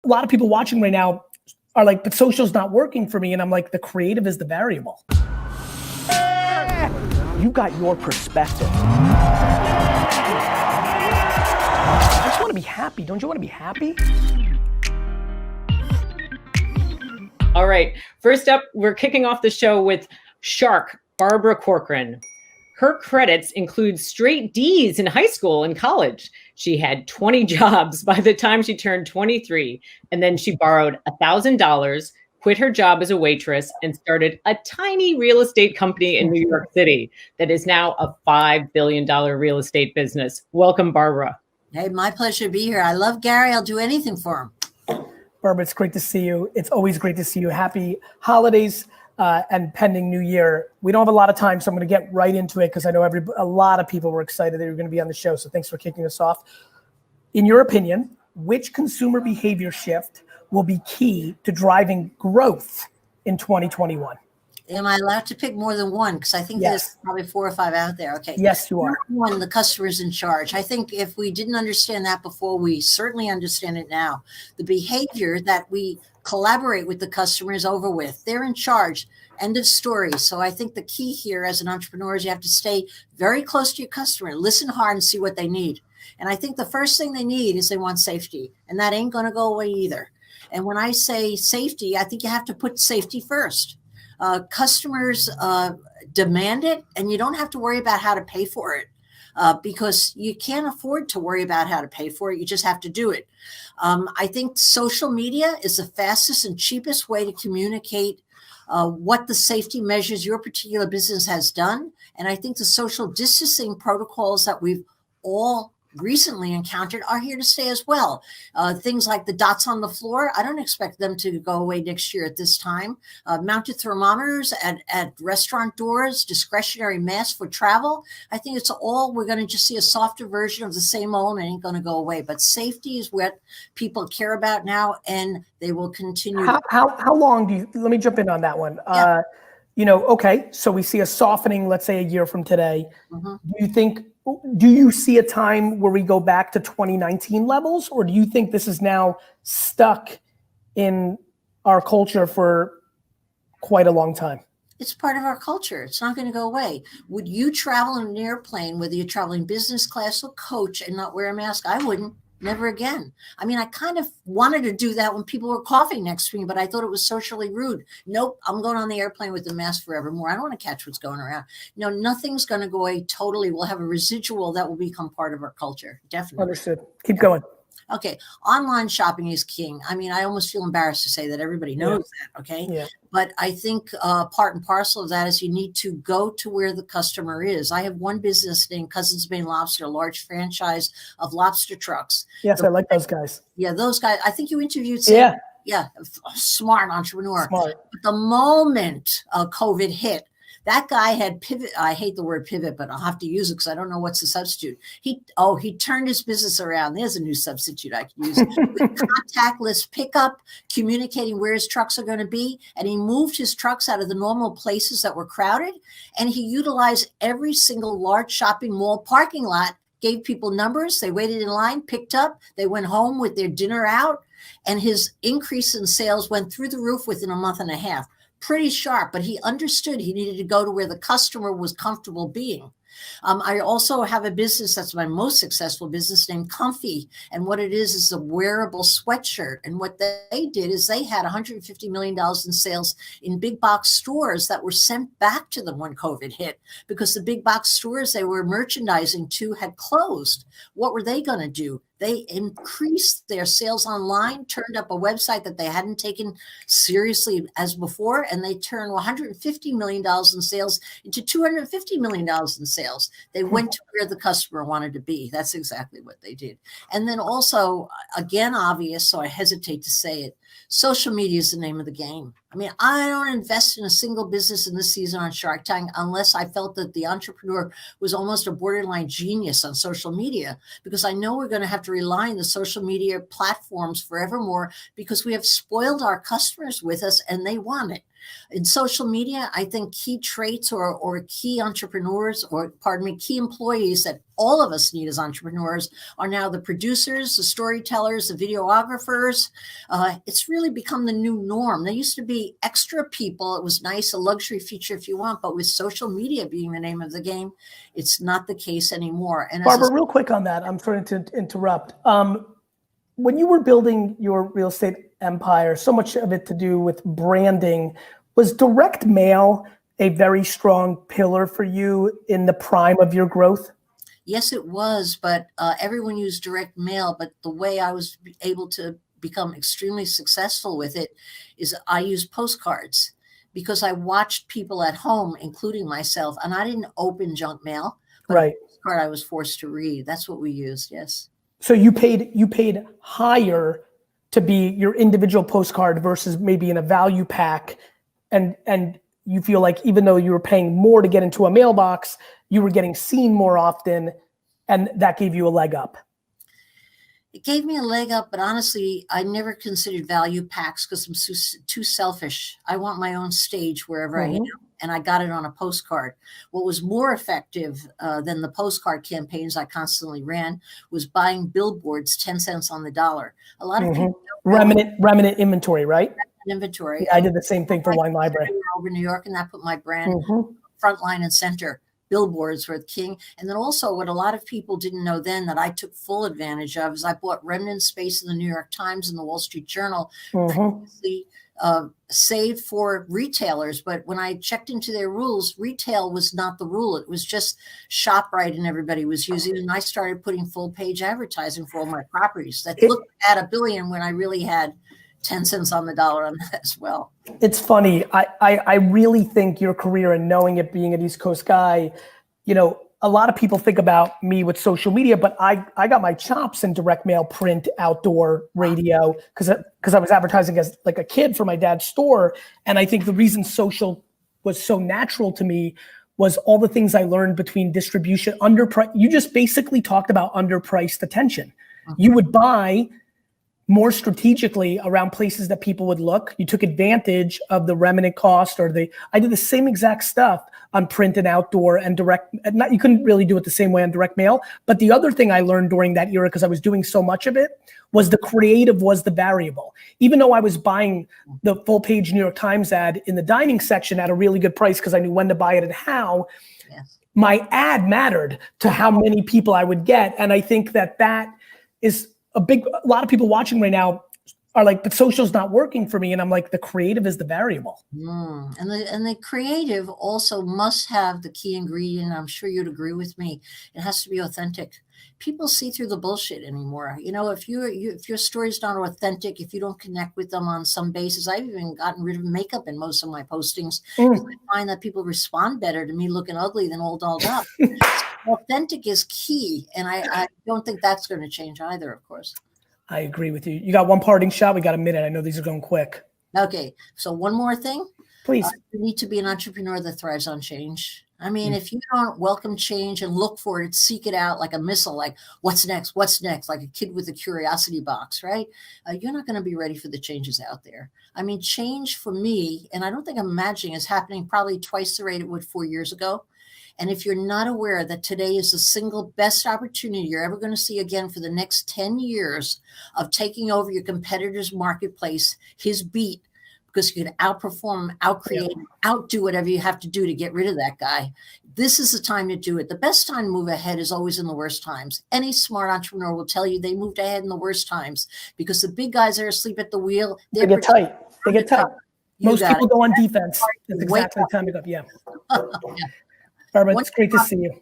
A lot of people watching right now are like, but social's not working for me. And I'm like, the creative is the variable. You got your perspective. I just want to be happy. Don't you want to be happy? All right. First up, we're kicking off the show with Shark Barbara Corcoran. Her credits include straight D's in high school and college. She had 20 jobs by the time she turned 23, and then she borrowed $1,000, quit her job as a waitress, and started a tiny real estate company in New York City that is now a $5 billion real estate business. Welcome, Barbara. Hey, my pleasure to be here. I love Gary. I'll do anything for him. Barbara, it's great to see you. It's always great to see you. Happy holidays and pending New Year. We don't have a lot of time, so I'm going to get right into it because I know a lot of people were excited that you're going to be on the show. So thanks for kicking us off. In your opinion, which consumer behavior shift will be key to driving growth in 2021? Am I allowed to pick more than one? Because I think there's probably 4 or 5 out there. Okay. Yes, you are. Number one, the customer's in charge. I think if we didn't understand that before, we certainly understand it now. The behavior that we collaborate with the customer is over with. They're in charge. End of story. So I think the key here as an entrepreneur is you have to stay very close to your customer, listen hard and see what they need. And I think the first thing they need is they want safety. And that ain't going to go away either. And when I say safety, I think you have to put safety first. Customers demand it, and you don't have to worry about how to pay for it because you can't afford to worry about how to pay for it. You just have to do it. I think social media is the fastest and cheapest way to communicate what the safety measures your particular business has done. And I think the social distancing protocols that we've all recently encountered are here to stay as well. Things like the dots on the floor, I don't expect them to go away next year at this time. Mounted thermometers at restaurant doors, discretionary masks for travel. I think it's all, we're going to just see a softer version of the same old and it ain't going to go away. But safety is what people care about now, and they will continue. How long do you, let me jump in on that one. Yeah. Okay, so we see a softening, let's say a year from today. Do you see a time where we go back to 2019 levels, or do you think this is now stuck in our culture for quite a long time? It's part of our culture. It's not going to go away. Would you travel in an airplane, whether you're traveling business class or coach, and not wear a mask? I wouldn't. Never again. I mean, I kind of wanted to do that when people were coughing next to me, but I thought it was socially rude. Nope, I'm going on the airplane with the mask forevermore. I don't want to catch what's going around. No, nothing's going to go away totally. We'll have a residual that will become part of our culture. Definitely. Understood. Keep going. Okay. Online shopping is king. I mean, I almost feel embarrassed to say that everybody knows that. Okay. Yeah. But I think part and parcel of that is you need to go to where the customer is. I have one business named Cousins Maine Lobster, a large franchise of lobster trucks. Yes, I like those guys. Yeah, those guys. I think you interviewed Sam. Yeah, smart entrepreneur. Smart. But the moment COVID hit, that guy had pivot. I hate the word pivot, but I'll have to use it because I don't know what's the substitute. He turned his business around. There's a new substitute I can use. With contactless pickup, communicating where his trucks are going to be. And he moved his trucks out of the normal places that were crowded. And he utilized every single large shopping mall parking lot, gave people numbers. They waited in line, picked up. They went home with their dinner out. And his increase in sales went through the roof within a month and a half. Pretty sharp, but he understood he needed to go to where the customer was comfortable being. I also have a business that's my most successful business named Comfy. And what it is a wearable sweatshirt. And what they did is they had $150 million in sales in big box stores that were sent back to them when COVID hit because the big box stores they were merchandising to had closed. What were they going to do? They increased their sales online, turned up a website that they hadn't taken seriously as before, and they turned $150 million in sales into $250 million in sales. They went to where the customer wanted to be. That's exactly what they did. And then also, again, obvious, so I hesitate to say it, social media is the name of the game. I mean, I don't invest in a single business in this season on Shark Tank unless I felt that the entrepreneur was almost a borderline genius on social media, because I know we're going to have to rely on the social media platforms forevermore because we have spoiled our customers with us and they want it. In social media, I think key traits or key entrepreneurs, or pardon me, key employees that all of us need as entrepreneurs are now the producers, the storytellers, the videographers. It's really become the new norm. There used to be extra people. It was nice, a luxury feature if you want, but with social media being the name of the game, it's not the case anymore. And Barbara, real quick on that, I'm sorry to interrupt. When you were building your real estate empire, so much of it to do with branding, was direct mail a very strong pillar for you in the prime of your growth? Yes, it was, but everyone used direct mail. But the way I was able to become extremely successful with it is I used postcards, because I watched people at home, including myself, and I didn't open junk mail. But right. A postcard I was forced to read. That's what we used. Yes. So you paid higher to be your individual postcard versus maybe in a value pack, and you feel like even though you were paying more to get into a mailbox, you were getting seen more often, and that gave you a leg up. It gave me a leg up, but honestly, I never considered value packs because I'm too selfish. I want my own stage wherever I am, and I got it on a postcard. What was more effective than the postcard campaigns I constantly ran was buying billboards 10 cents on the dollar. A lot of people remnant inventory, right? Inventory. Yeah, I did the same thing for Wine Library over New York, and that put my brand front line and center. Billboards were the king. And then also what a lot of people didn't know then that I took full advantage of is I bought remnant space in the New York Times and the Wall Street Journal, previously saved for retailers. But when I checked into their rules, retail was not the rule. It was just ShopRite and everybody was using it. And I started putting full page advertising for all my properties that looked at $1 billion when I really had 10 cents on the dollar on that as well. It's funny. I really think your career, and knowing it, being an East Coast guy, you know, a lot of people think about me with social media, but I got my chops in direct mail, print, outdoor, radio, because I was advertising as like a kid for my dad's store. And I think the reason social was so natural to me was all the things I learned between distribution, underprice. You just basically talked about underpriced attention. You would buy more strategically around places that people would look. You took advantage of the remnant cost, I did the same exact stuff on print and outdoor and direct. You couldn't really do it the same way on direct mail. But the other thing I learned during that era, because I was doing so much of it, was the creative was the variable. Even though I was buying the full page New York Times ad in the dining section at a really good price because I knew when to buy it and how, my ad mattered to how many people I would get. And I think that is a lot of people watching right now are like, but social's not working for me. And I'm like, the creative is the variable. And the creative also must have the key ingredient. I'm sure you'd agree with me. It has to be authentic. People see through the bullshit anymore. You know, if your story's not authentic, if you don't connect with them on some basis, I've even gotten rid of makeup in most of my postings. I find that people respond better to me looking ugly than all dolled up. Authentic is key, and I don't think that's going to change either, of course. I agree with you. You got one parting shot? We got a minute. I know these are going quick. Okay, so one more thing. Please. You need to be an entrepreneur that thrives on change. I mean, if you don't welcome change and look for it, seek it out like a missile, like what's next, like a kid with a curiosity box, right? You're not going to be ready for the changes out there. I mean, change for me, and I don't think I'm imagining, is happening probably twice the rate it would 4 years ago. And if you're not aware that today is the single best opportunity you're ever going to see again for the next 10 years of taking over your competitor's marketplace, his beat, because you can outperform, outcreate, outdo whatever you have to do to get rid of that guy. This is the time to do it. The best time to move ahead is always in the worst times. Any smart entrepreneur will tell you they moved ahead in the worst times because the big guys that are asleep at the wheel, they get tight. They get tight. Most people go on defense. It's exactly the time to go. Yeah. Barbara, it's great to see you.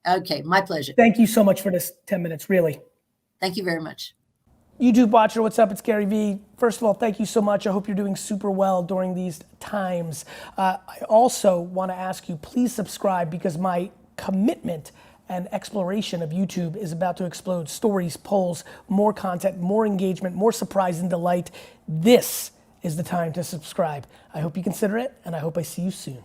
Okay, my pleasure. Thank you so much for this 10 minutes, really. Thank you very much. YouTube watcher, what's up? It's Gary Vee. First of all, thank you so much. I hope you're doing super well during these times. I also want to ask you, please subscribe because my commitment and exploration of YouTube is about to explode. Stories, polls, more content, more engagement, more surprise and delight. This is the time to subscribe. I hope you consider it, and I hope I see you soon.